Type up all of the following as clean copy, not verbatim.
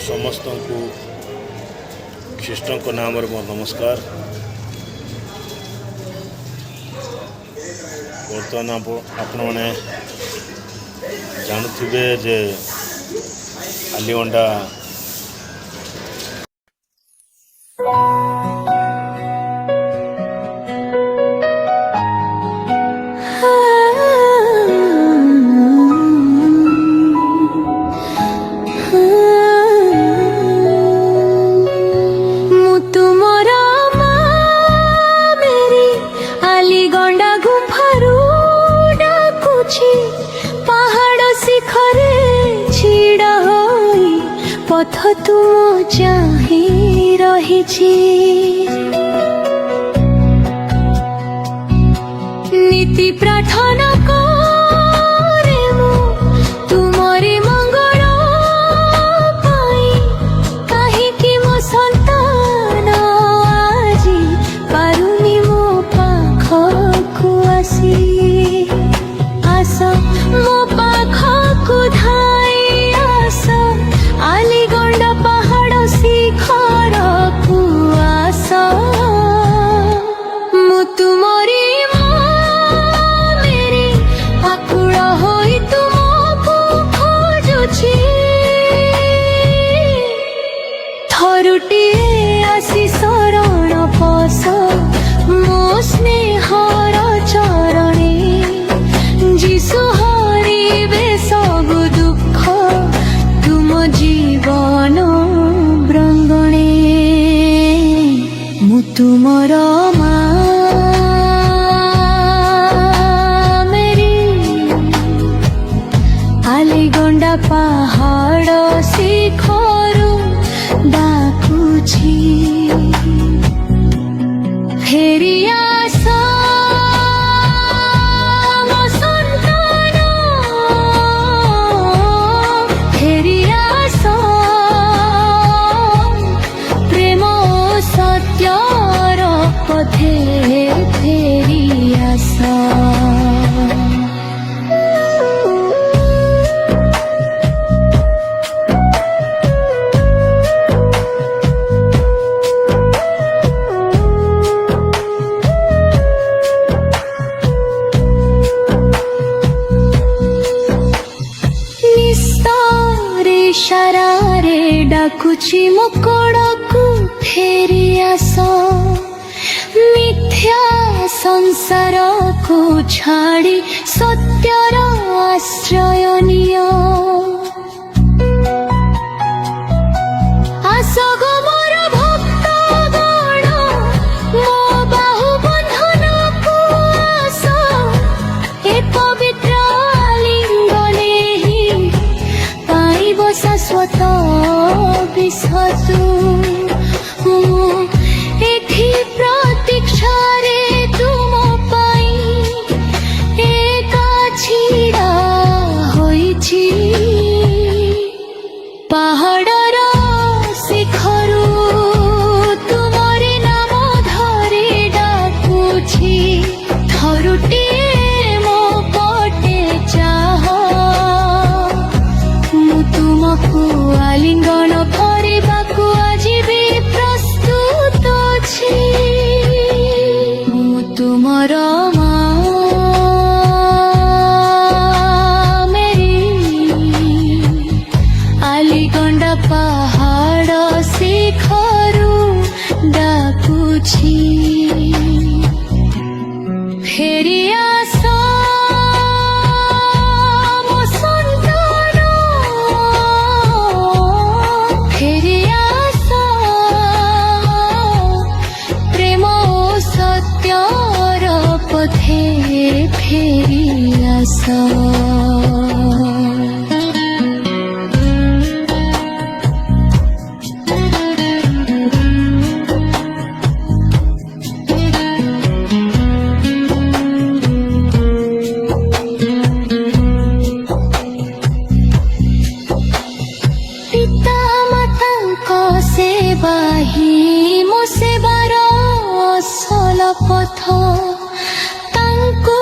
समस्त को शिष्ट नाम मोर नमस्कार। बर्तमान आपण मैंने जानुवे जे आलीगंडा पथ तुम चाही रही नीति प्रार्थना करे मु तुमरी मंगल पाई कहीं कि मो संतान आजी पारुनी मो पाखकु आसी आस मो पाखकु धाई आस आलीगंडा पहाड़ शिखर को आस मु तुमरी मेरी आकुल होई तुमको खोजुछि थरुटिए आसी शरण पस मो स्नेहर चरणे जीशु हरिबे सब दुख तुम जीवन ब्रंगणे मु तुमर मेरी आलीगंडा पहाड़ शिखरु डाकुछि फेरी आस मो संतान फेरी आस प्रेम सत्यर पथे फेरी आस इशारारे डाकुछि मो कोड़कु फेरी आस मिथ्या संसार को छाड़ी सत्यर आश्रय नियो आस गो मोर भक्त गण मो बाहु बंधन को आस ए पवित्र लिंगने ही पाइब शाश्वत विश्वासु एठी प्रतीक्षारे तुम पाई एका छिड़ा होइछि पहाड़र शिखरु तुमरे नाम धरि डाकुछि थरुटिए मो पटे चाह मु तुमको आलिंगन करबाकु आजि भी प्रस्तुत अछि मु तुमर मेरी आलीगंडा पहाड़ शिखरु डाकुछि फेरी आस मो संतान फेरी आस प्रेम सत्यर पथे फेरी आस पिता माता सेवा ही मो सेवार असल पथ तांको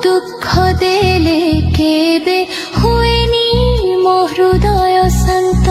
दुख देले केबे हुएनी मो हृदय शांत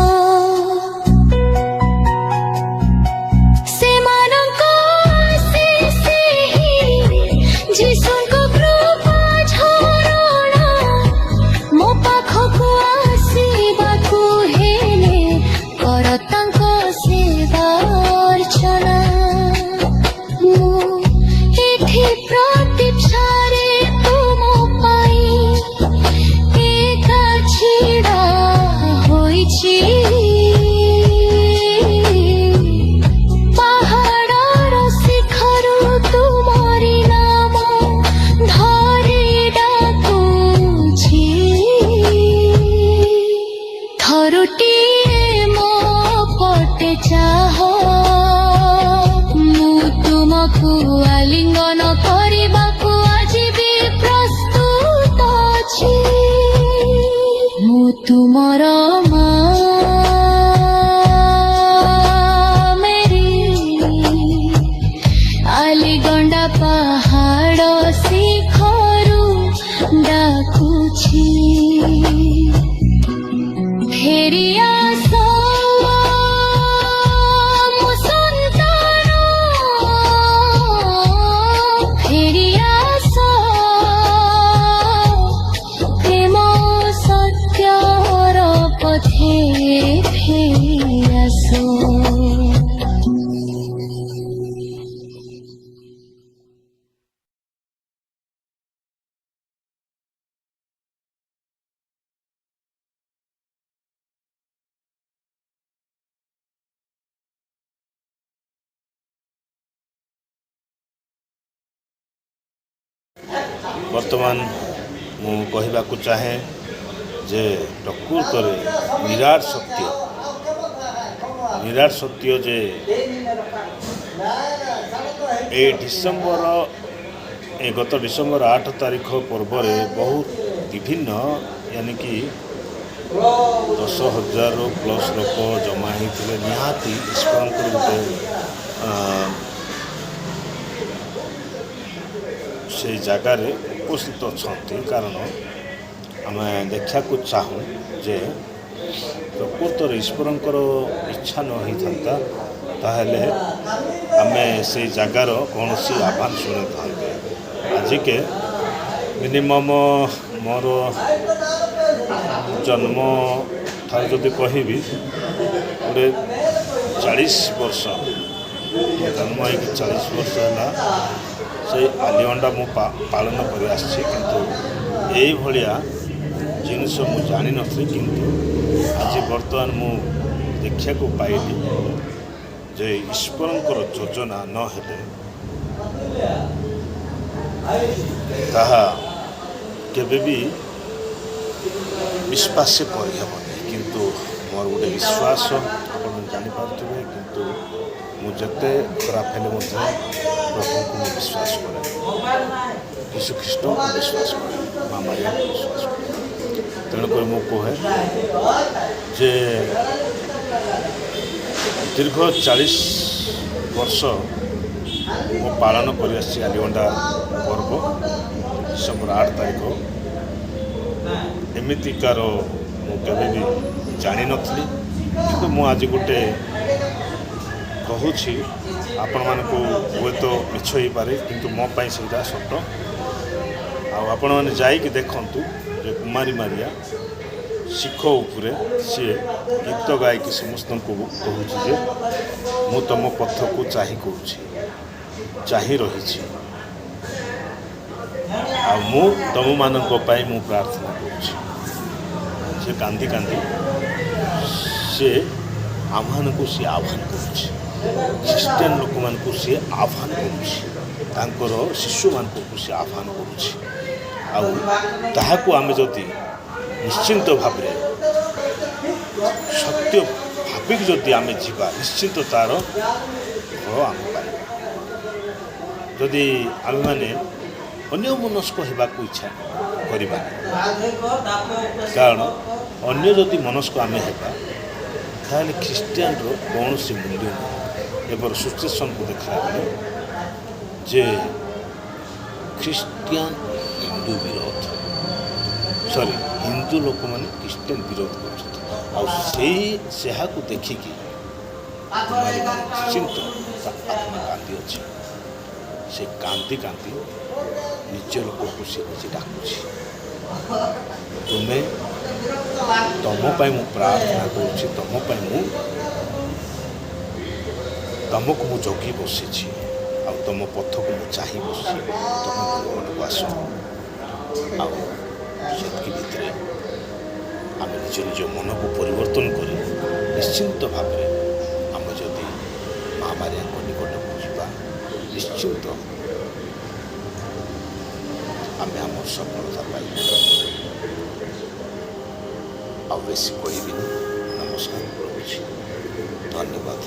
ତୁମର ମା ମେରି ଆଲିଗଣ୍ଡା ପାହାଡ଼ ଶିଖରୁ ଡାକୁଛି ଫେରି ଆସ ମୋ ସନ୍ତାନ ଫେରି ଆସ ପ୍ରେମ ସତ୍ୟର ପଥେ ଫେରି ଆସ ବର୍ତ୍ତମାନ ମୁଁ କହିବାକୁ ଚାହେଁ ଯେ ପ୍ରକୃତରେ ନିରାଟ ସତ୍ୟ ଯେ ଗତ ଡିସେମ୍ବର 8 ତାରିଖ ପର୍ବରେ ବହୁତ ବିଭିନ୍ନ यानी 10,000 ପ୍ଲସ୍ ଲୋକ ଜମା ହେଇଥିଲେ। ନିହାତି ଈଶ୍ୱରଙ୍କର ଗୋଟେ ସେ ଜାଗାରେ ଉପସ୍ଥିତ ଅଛନ୍ତି, କାରଣ ଆମେ ଦେଖିବାକୁ ଚାହୁଁ ଯେ ପ୍ରକୃତରେ ଈଶ୍ୱରଙ୍କର ଇଚ୍ଛା ନ ହେଇଥାନ୍ତା ତାହେଲେ ଆମେ ସେଇ ଜାଗାର କୌଣସି ଆହ୍ୱାନ ଶୁଣିଥାନ୍ତେ। ଆଜିକେ ମିନିମମ୍ ମୋର ଜନ୍ମ ଠାରୁ ଯଦି କହିବି ଗୋଟେ 40 ବର୍ଷ ଜନ୍ମ ହେଇକି 40 ବର୍ଷ ହେଲା ସେଇ ଆଲିଗଣ୍ଡା ମୁଁ ପାଳନ କରି ଆସିଛି, କିନ୍ତୁ ଏଇଭଳିଆ ଜିନିଷ ମୁଁ ଜାଣିନଥିଲି। କିନ୍ତୁ ଆଜି ବର୍ତ୍ତମାନ ମୁଁ ଦେଖିବାକୁ ପାଇଲି ଯେ ଈଶ୍ୱରଙ୍କର ଯୋଜନା ନହେଲେ ତାହା କେବେ ବି ବିଶ୍ୱାସ କରିହେବନି। କିନ୍ତୁ ମୋର ଗୋଟେ ବିଶ୍ୱାସ ଆପଣ ଜାଣିପାରୁଥିବେ, କିନ୍ତୁ ମୁଁ ଯେତେ ଖରାପ ହେଲେ ମଧ୍ୟ ପ୍ରଭୁଙ୍କୁ ମୁଁ ବିଶ୍ୱାସ କରେ, ଯୀଶୁ ଖ୍ରୀଷ୍ଟଙ୍କୁ ବିଶ୍ୱାସ କରେ, ମା ମାରିଆଙ୍କୁ ବିଶ୍ୱାସ କରେ। ତେଣୁକରି ମୁଁ କୁହେ ଯେ ଦୀର୍ଘ 40 ବର୍ଷ ମୁଁ ପାଳନ କରି ଆସିଛି ଆଲିଗଣ୍ଡା ପର୍ବ। ଡିସେମ୍ବର 8 ତାରିଖ ଏମିତିକାର ମୁଁ କେବେ ବି ଜାଣିନଥିଲି, କିନ୍ତୁ ମୁଁ ଆଜି ଗୋଟେ କହୁଛି ଆପଣମାନଙ୍କୁ, ହୁଏତ ମିଛ ହେଇପାରେ କିନ୍ତୁ ମୋ ପାଇଁ ସେଇଟା ସତ। ଆଉ ଆପଣମାନେ ଯାଇକି ଦେଖନ୍ତୁ ଯେ କୁମାରୀ ମାରିଆ ଶିଖ ଉପରେ ସିଏ ଗୀତ ଗାଇକି ସମସ୍ତଙ୍କୁ କହୁଛି ଯେ ମୁଁ ତୁମ ପଥକୁ ଚାହିଁ ରହିଛି, ଆଉ ମୁଁ ତୁମମାନଙ୍କ ପାଇଁ ମୁଁ ପ୍ରାର୍ଥନା କରୁଛି। ସେ କାନ୍ଦି କାନ୍ଦି ସିଏ ଆମମାନଙ୍କୁ ସିଏ ଆହ୍ୱାନ କରୁଛି, ଖ୍ରୀଷ୍ଟିଆନ ଲୋକମାନଙ୍କୁ ସିଏ ଆହ୍ୱାନ କରୁଛି, ତାଙ୍କର ଶିଶୁମାନଙ୍କୁ ସିଏ ଆହ୍ୱାନ କରୁଛି। ଆଉ ତାହାକୁ ଆମେ ଯଦି ନିଶ୍ଚିନ୍ତ ଭାବରେ ସତ୍ୟ ଭାବିକି ଯଦି ଆମେ ଯିବା, ନିଶ୍ଚିନ୍ତ ତା'ର ଫଳ ଆମେ ପାଇବା। ଯଦି ଆମେମାନେ ଅନ୍ୟମନସ୍କ ହେବାକୁ ଇଚ୍ଛା କରିବା, କାରଣ ଅନ୍ୟ ଯଦି ମନସ୍କ ଆମେ ହେବା ତାହେଲେ ଖ୍ରୀଷ୍ଟିଆନର କୌଣସି ମୂଲ୍ୟ ନାହିଁ। ଏବେର ସିଚୁଏସନ୍କୁ ଦେଖିଲା ବେଳେ ଯେ ଖ୍ରୀଷ୍ଟିଆନ ହିନ୍ଦୁ ଲୋକମାନେ ଖ୍ରୀଷ୍ଟିଆନ ବିରୋଧ କରୁଛନ୍ତି। ଆଉ ସେହାକୁ ଦେଖିକି ନିଶ୍ଚିନ୍ତ ତା ଆତ୍ମା କାନ୍ଦି ଅଛି। ସେ କାନ୍ଦି କାନ୍ଦି ନିଜ ଲୋକକୁ ସେ ନିଜେ ଡାକୁଛି, ତୁମ ପାଇଁ ମୁଁ ପ୍ରାର୍ଥନା କରୁଛି, ତୁମକୁ ମୁଁ ଜଗି ବସିଛି, ଆଉ ତୁମ ପଥକୁ ମୁଁ ଚାହିଁ ବସିଛି, ତୁମେ ଘରକୁ ଆସ। ଆଉ ସେତିକି ଭିତରେ ଆମେ ନିଜ ମନକୁ ପରିବର୍ତ୍ତନ କରି ନିଶ୍ଚିନ୍ତ ଭାବରେ ଆମେ ଯଦି ମା ମାରିଆଙ୍କ ନିକଟକୁ ଯିବା, ନିଶ୍ଚିନ୍ତ ଆମେ ଆମର ସଫଳତା ପାଇବା। ଆଉ ବେଶୀ କହିବିନି, ନମସ୍କାର କରୁଛି, ଧନ୍ୟବାଦ।